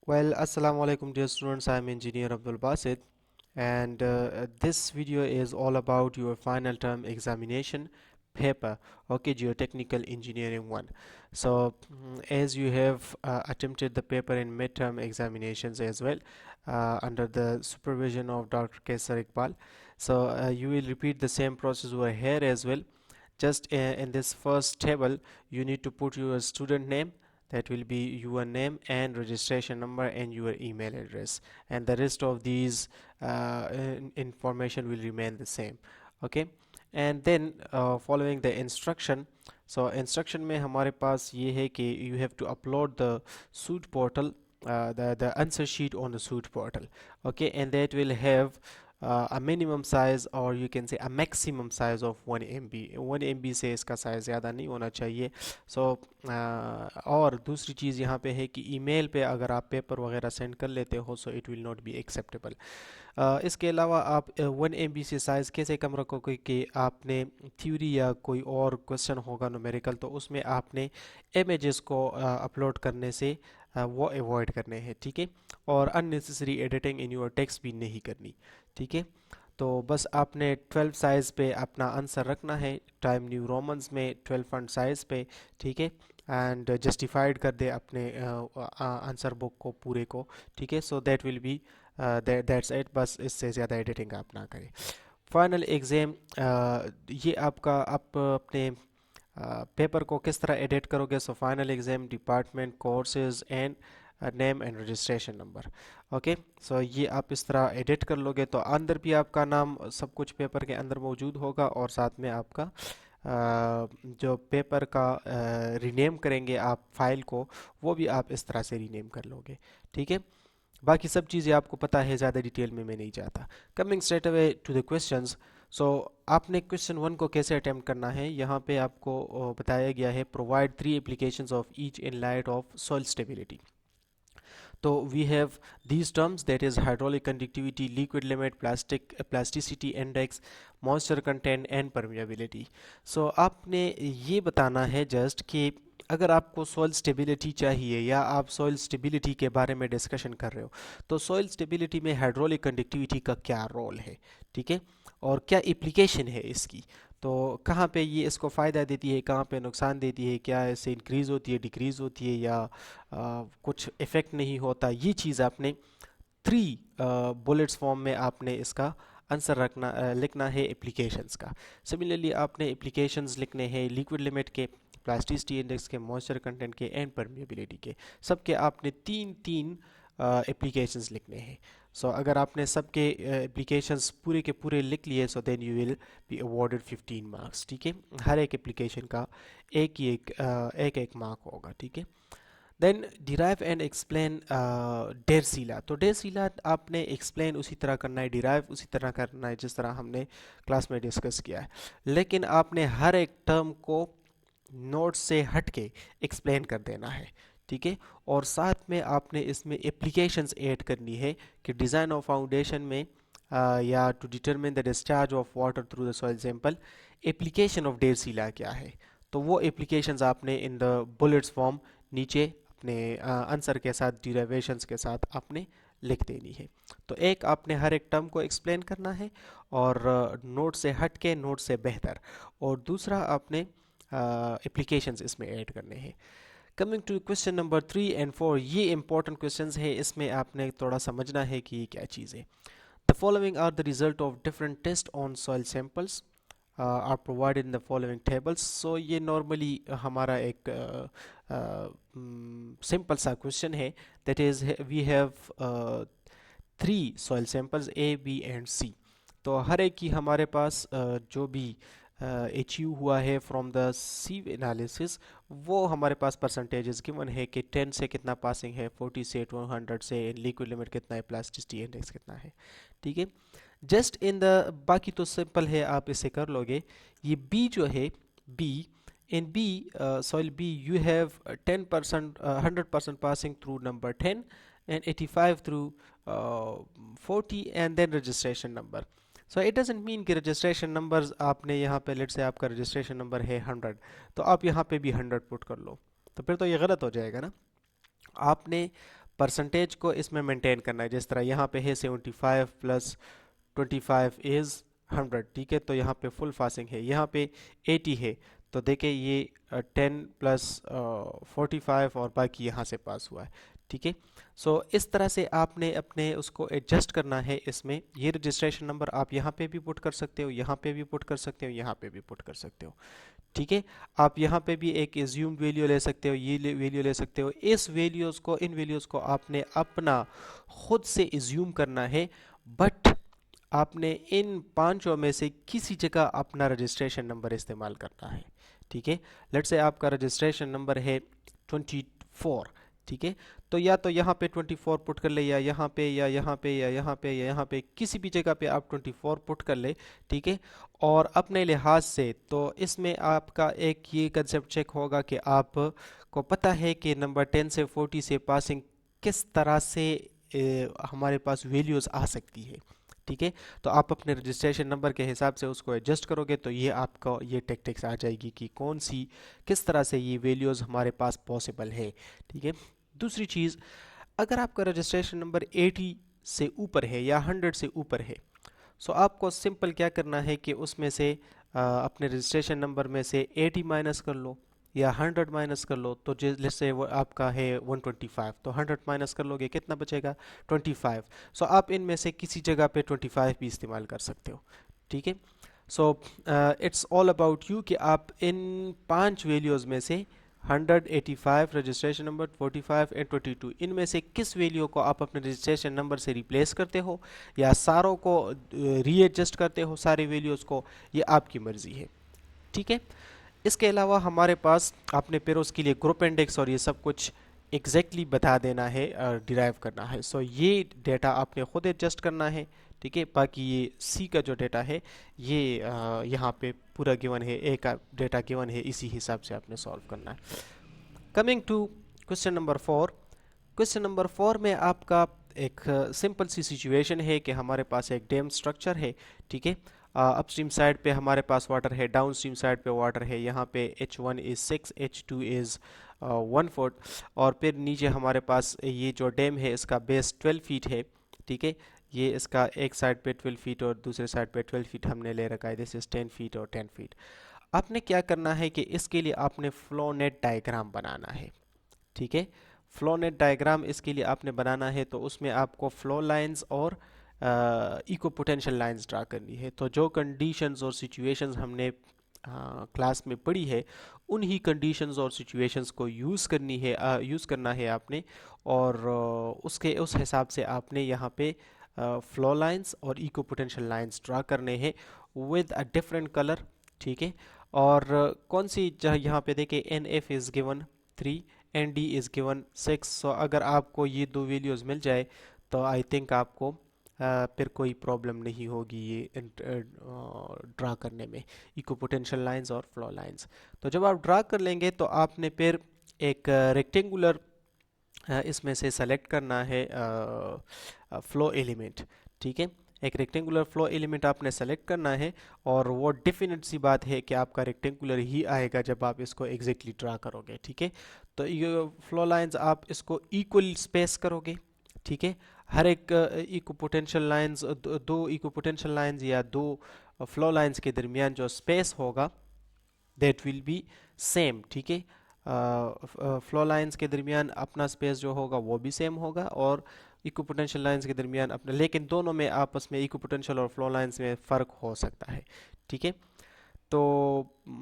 Well, Assalamu alaikum dear students, I am Engineer Abdul Basit and this video is all about your final term examination paper, okay, Geotechnical Engineering 1. So, as you have attempted the paper in midterm examinations as well under the supervision of Dr. Kaisar Iqbal, so you will repeat the same process over here as well. Just in this first table, you need to put your student name, that will be your name and registration number and your email address, and the rest of these information will remain the same. Okay, and then following the instruction, so instruction में हमारे पास ये है कि you have to upload the suit portal, the answer sheet on the suit portal. Okay, and that will have a minimum size or you can say a maximum size of 1 MB. 1 MB से इसका size ज़्यादा नहीं होना चाहिए. सो और दूसरी चीज़ यहाँ पे है कि ईमेल पे अगर आप पेपर वगैरह सेंड कर लेते हो so it will not be acceptable. इसके अलावा आप 1 MB से साइज़ कैसे कम रखोगे कि आपने थ्योरी या कोई और क्वेश्चन होगा न्यूमेरिकल तो उसमें आपने इमेजेस को अपलोड करने से वो अवॉइड करने हैं, ठीक है, और unnecessary editing in your text भी नहीं करनी, ठीक है. तो बस आपने 12 साइज़ पे अपना आंसर रखना है, टाइम न्यू रोमन्स में 12 फॉन्ट साइज़ पे, ठीक है, एंड जस्टिफाइड कर दे अपने आंसर बुक को पूरे को, ठीक है. So that will be that's it, बस इससे ज़्यादा एडिटिंग आप ना करें. फाइनल एग्ज़ाम, ये आपका आप अपने पेपर को किस तरह एडिट करोगे. So final exam department courses and name and registration number. Okay, so ये आप इस तरह एडिट कर लोगे तो अंदर भी आपका नाम सब कुछ पेपर के अंदर मौजूद होगा और साथ में आपका जो पेपर का रीनेम करेंगे आप फाइल को, वो भी आप इस तरह से रीनेम कर लोगे, ठीक है. बाकी सब चीज़ें आपको पता है, ज़्यादा डिटेल में मैं नहीं जाता. Coming straight away to the questions. So आपने क्वेश्चन वन को कैसे अटेम्प्ट करना है, यहाँ पे आपको बताया गया है provide 3 applications of each in light of soil stability. तो we have these terms, that is hydraulic conductivity, liquid limit, plasticity index, moisture content and permeability. So आपने ये बताना है जस्ट कि अगर आपको सॉइल स्टेबिलिटी चाहिए या आप सॉइल स्टेबिलिटी के बारे में डिस्कशन कर रहे हो तो सॉइल स्टेबिलिटी में हाइड्रोलिक कंडक्टिविटी का क्या रोल है, ठीक है, और क्या एप्लीकेशन है इसकी. तो कहाँ पे ये इसको फ़ायदा देती है, कहाँ पे नुकसान देती है, क्या इससे इंक्रीज़ होती है, डिक्रीज़ होती है, या कुछ इफ़ेक्ट नहीं होता. ये चीज़ आपने 3 बुलेट्स फॉर्म में आपने इसका आंसर लिखना है एप्लीकेशंस का. सिमिलरली आपने एप्लीकेशंस लिखने हैं लिक्विड लिमिट के, प्लास्टिसिटी इंडेक्स के, मॉइस्चर कंटेंट के एंड परमिएबिलिटी के. सबके आपने 3 3 एप्लीकेशंस लिखने हैं. सो अगर आपने सबके एप्लीकेशंस पूरे के पूरे लिख लिए so then you will be awarded 15 marks, ठीक है. हर एक एप्लीकेशन का एक मार्क होगा, ठीक है. Then derive and explain Darcy's law. तो डेरसीला आपने एक्सप्लेन उसी तरह करना है, डिराइव उसी तरह करना है जिस तरह हमने क्लास में डिस्कस किया है, लेकिन आपने हर एक टर्म को नोट से हट के एक्सप्लेन कर देना है, ठीक है. और साथ में आपने इसमें एप्लीकेशंस ऐड करनी है कि डिज़ाइन ऑफ फाउंडेशन में या to determine the discharge of water through the soil sample application of Darcy's law क्या है. तो वो एप्लीकेशंस आपने इन द बुलेट्स फॉर्म नीचे अपने आंसर के साथ डिराइवेशंस के साथ आपने लिख देनी है. तो एक आपने हर एक टर्म को एक्सप्लेन करना है और नोट से हट के, नोट से बेहतर, और दूसरा आपने एप्लीकेशंस इसमें ऐड करने हैं. कमिंग टू क्वेश्चन नंबर 3 और 4, ये इंपॉर्टेंट क्वेश्चंस है, इसमें आपने थोड़ा समझना है कि ये क्या चीज़ है. The following are the result of different test on soil samples are provided in the following tables. So ये नॉर्मली हमारा एक सिंपल सा क्वेश्चन है. That is we have 3 soil samples A B and C. तो हर एक की हमारे पास जो भी अचीव हुआ है फ्रॉम द सी एनालिसिस, वो हमारे पास परसेंटेजेस गिवन है कि 10 से कितना पासिंग है, 40 से 200 से, लिक्विड लिमिट कितना है, प्लास्टिसिटी इंडेक्स कितना है, ठीक है. जस्ट इन द बाकी तो सिंपल है, आप इसे कर लोगे. ये बी जो है, B in B soil B you have 10% 100% passing through number 10 and 85 through 40 and then registration number. So it doesn't mean कि registration numbers आपने यहाँ पे लेट से आपका registration number है 100 तो आप यहाँ पे भी 100 पुट कर लो, तो फिर तो ये गलत हो जाएगा ना. आपने परसेंटेज को इसमें मेंटेन करना है। जिस तरह यहाँ पे है 75 प्लस 25 इज़ 100, ठीक है, तो यहाँ पे फुल पासिंग है। यहाँ पे 80 है, तो देखिए ये 10 प्लस 45 और बाकी यहाँ से पास हुआ है, ठीक है। सो इस तरह से आपने अपने उसको एडजस्ट करना है। इसमें ये रजिस्ट्रेशन नंबर आप यहाँ पे भी पुट कर सकते हो, यहाँ पे भी पुट कर सकते हो, यहाँ पे भी पुट कर सकते हो, ठीक है। आप यहाँ पे भी एक एज्यूम्ड वैल्यू ले सकते हो, ये वैल्यू ले सकते हो। इस वैल्यूज़ को, इन वैल्यूज़ को आपने अपना खुद से एज्यूम करना है, बट आपने इन पांचों में से किसी जगह अपना रजिस्ट्रेशन नंबर इस्तेमाल करना है, ठीक है। लेट्स से आपका रजिस्ट्रेशन नंबर है 24, ठीक है, तो या तो यहाँ पे 24 पुट कर ले, या यहाँ पे, या यहाँ पे, या यहाँ पे, या यहाँ पे, किसी भी जगह पे आप 24 पुट कर ले, ठीक है। और अपने लिहाज से तो इसमें आपका एक ये कंसेप्ट चेक होगा कि आप को पता है कि नंबर 10 से 40 से पासिंग किस तरह से हमारे पास वैल्यूज़ आ सकती है, ठीक है। तो आप अपने रजिस्ट्रेशन नंबर के हिसाब से उसको एडजस्ट करोगे तो ये आपको ये टेक्टिक्स आ जाएगी कि कौन सी, किस तरह से ये वैल्यूज़ हमारे पास पॉसिबल है, ठीक है। दूसरी चीज़, अगर आपका रजिस्ट्रेशन नंबर 80 से ऊपर है या 100 से ऊपर है, सो आपको सिंपल क्या करना है कि उसमें से अपने रजिस्ट्रेशन नंबर में से 80 माइनस कर लो या 100 माइनस कर लो। तो जैसे वो आपका है 125, तो 100 माइनस कर लोगे, कितना बचेगा? 25। सो आप इनमें से किसी जगह पे 25 भी इस्तेमाल कर सकते हो, ठीक है। So it's all about you कि आप इन पांच वैल्यूज़ में से 100, 85, रजिस्ट्रेशन नंबर 45 एंड 22, इनमें से किस वैल्यू को आप अपने रजिस्ट्रेशन नंबर से रिप्लेस करते हो या सारों को रीएडजस्ट करते हो, सारे वैल्यूज़ को, ये आपकी मर्ज़ी है, ठीक है। इसके अलावा हमारे पास आपने फिर उसके लिए ग्रुप इंडेक्स और ये सब कुछ एग्जैक्टली बता देना है, डिराइव करना है। सो ये डेटा आपने खुद एडजस्ट करना है, ठीक है। बाकी ये सी का जो डेटा है ये यहाँ पे पूरा गिवन है, ए का डेटा गिवन है, इसी हिसाब से आपने सॉल्व करना है। Coming to question number 4। Question number 4 में आपका एक सिंपल सी सिचुएशन है कि हमारे पास एक डैम स्ट्रक्चर है, ठीक है। अपस्ट्रीम साइड पे हमारे पास वाटर है, डाउन स्ट्रीम साइड पे वाटर है। यहाँ पे H1 is 6, H2 is 1 foot, और फिर नीचे हमारे पास ये जो डैम है इसका बेस 12 फीट है, ठीक है। ये इसका एक साइड पे 12 फीट और दूसरे साइड पे 12 फीट हमने ले रखा है। दिस इज़ 10 फीट और 10 फीट। आपने क्या करना है कि इसके लिए आपने फ्लो नेट डायग्राम बनाना है, ठीक है। फ्लो नेट डायग्राम इसके लिए आपने बनाना है, तो उसमें आपको फ्लो लाइंस और इको पोटेंशियल लाइंस ड्रा करनी है। तो जो कंडीशंस और सिचुएशंस हमने क्लास में पढ़ी है, उन्हीं कंडीशंस और सिचुएशंस को यूज़ करना है आपने, और उसके उस हिसाब से आपने यहाँ पे फ्लो लाइंस और इको पोटेंशियल लाइंस ड्रा करने हैं विद अ डिफरेंट कलर, ठीक है। और कौन सी यहाँ पे देखें, N F is given 3 and D is given 6। So अगर आपको ये दो वैल्यूज़ मिल जाए तो आई थिंक आपको फिर कोई प्रॉब्लम नहीं होगी ये ड्रा करने में, इको पोटेंशियल लाइंस और फ्लो लाइंस। तो जब आप ड्रा कर लेंगे तो आपने फिर एक रेक्टेंगुलर इसमें से सेलेक्ट करना है फ्लो एलिमेंट, ठीक है। एक रेक्टेंगुलर फ्लो एलिमेंट आपने सेलेक्ट करना है, और वो डेफिनेट सी बात है कि आपका रेक्टेंगुलर ही आएगा जब आप इसको एग्जैक्टली ड्रा करोगे, ठीक है। तो ये फ्लो लाइंस आप इसको इक्वल स्पेस करोगे, ठीक है। हर एक इको पोटेंशियल लाइंस, दो इको पोटेंशियल लाइंस या दो फ्लो लाइंस के दरमियान जो स्पेस होगा दैट विल बी सेम, ठीक है। फ्लो लाइंस के दरमियान अपना स्पेस जो होगा वो भी सेम होगा, और इको पोटेंशियल लाइंस के दरमियान अपना, लेकिन दोनों में आपस में इको पोटेंशियल और फ्लो लाइंस में फ़र्क हो सकता है, ठीक है। तो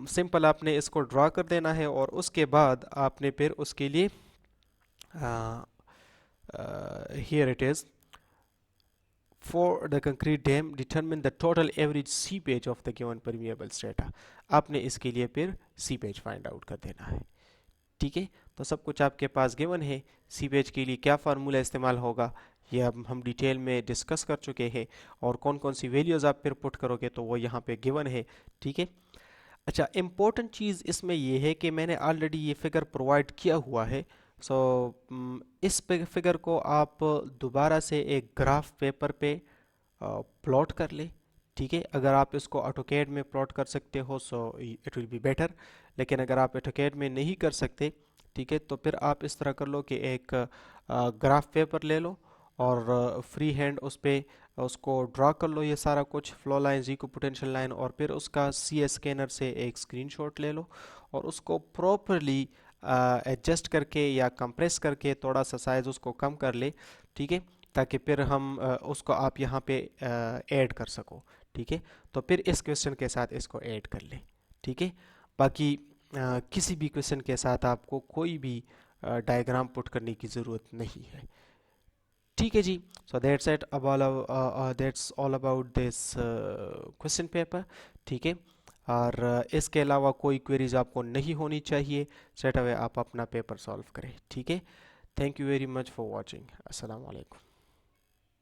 सिंपल आपने इसको ड्रा कर देना है, और उसके बाद आपने फिर उसके लिए here it is, for the concrete dam determine the total average seepage of the given permeable strata। आपने इसके लिए फिर सीपेज फाइंड आउट कर देना है, ठीक है। तो सब कुछ आपके पास गिवन है। सीपेज के लिए क्या फार्मूला इस्तेमाल होगा ये अब हम डिटेल में डिस्कस कर चुके हैं, और कौन कौन सी वैल्यूज़ आप फिर पुट करोगे तो वो यहाँ पे गिवन है, ठीक है। अच्छा, इम्पोर्टेंट चीज़ इसमें ये है कि मैंने ऑलरेडी ये फिगर प्रोवाइड किया हुआ है। सो इस फिगर को आप दोबारा से एक ग्राफ पेपर पे प्लॉट कर ले, ठीक है। अगर आप इसको ऑटोकैड में प्लॉट कर सकते हो so it will be better, लेकिन अगर आप ऑटोकैड में नहीं कर सकते ठीक है। तो फिर आप इस तरह कर लो कि एक ग्राफ पेपर ले लो और फ्री हैंड उस पे उसको ड्रा कर लो, ये सारा कुछ flow line, equipotential line, और फिर उसका सी एस स्कैनर से एक स्क्रीनशॉट ले लो और उसको प्रॉपरली एडजस्ट करके या कंप्रेस करके थोड़ा सा साइज उसको कम कर ले, ठीक है, ताकि फिर हम उसको आप यहाँ पे ऐड कर सको, ठीक है। तो फिर इस क्वेश्चन के साथ इसको ऐड कर ले, ठीक है। बाकी किसी भी क्वेश्चन के साथ आपको कोई भी डायग्राम पुट करने की ज़रूरत नहीं है, ठीक है जी। So that's all about this question paper, ठीक है। और इसके अलावा कोई क्वेरीज आपको नहीं होनी चाहिए, स्ट्रेट अवे आप अपना पेपर सॉल्व करें, ठीक है। Thank you very much for watching. अस्सलाम वालेकुम।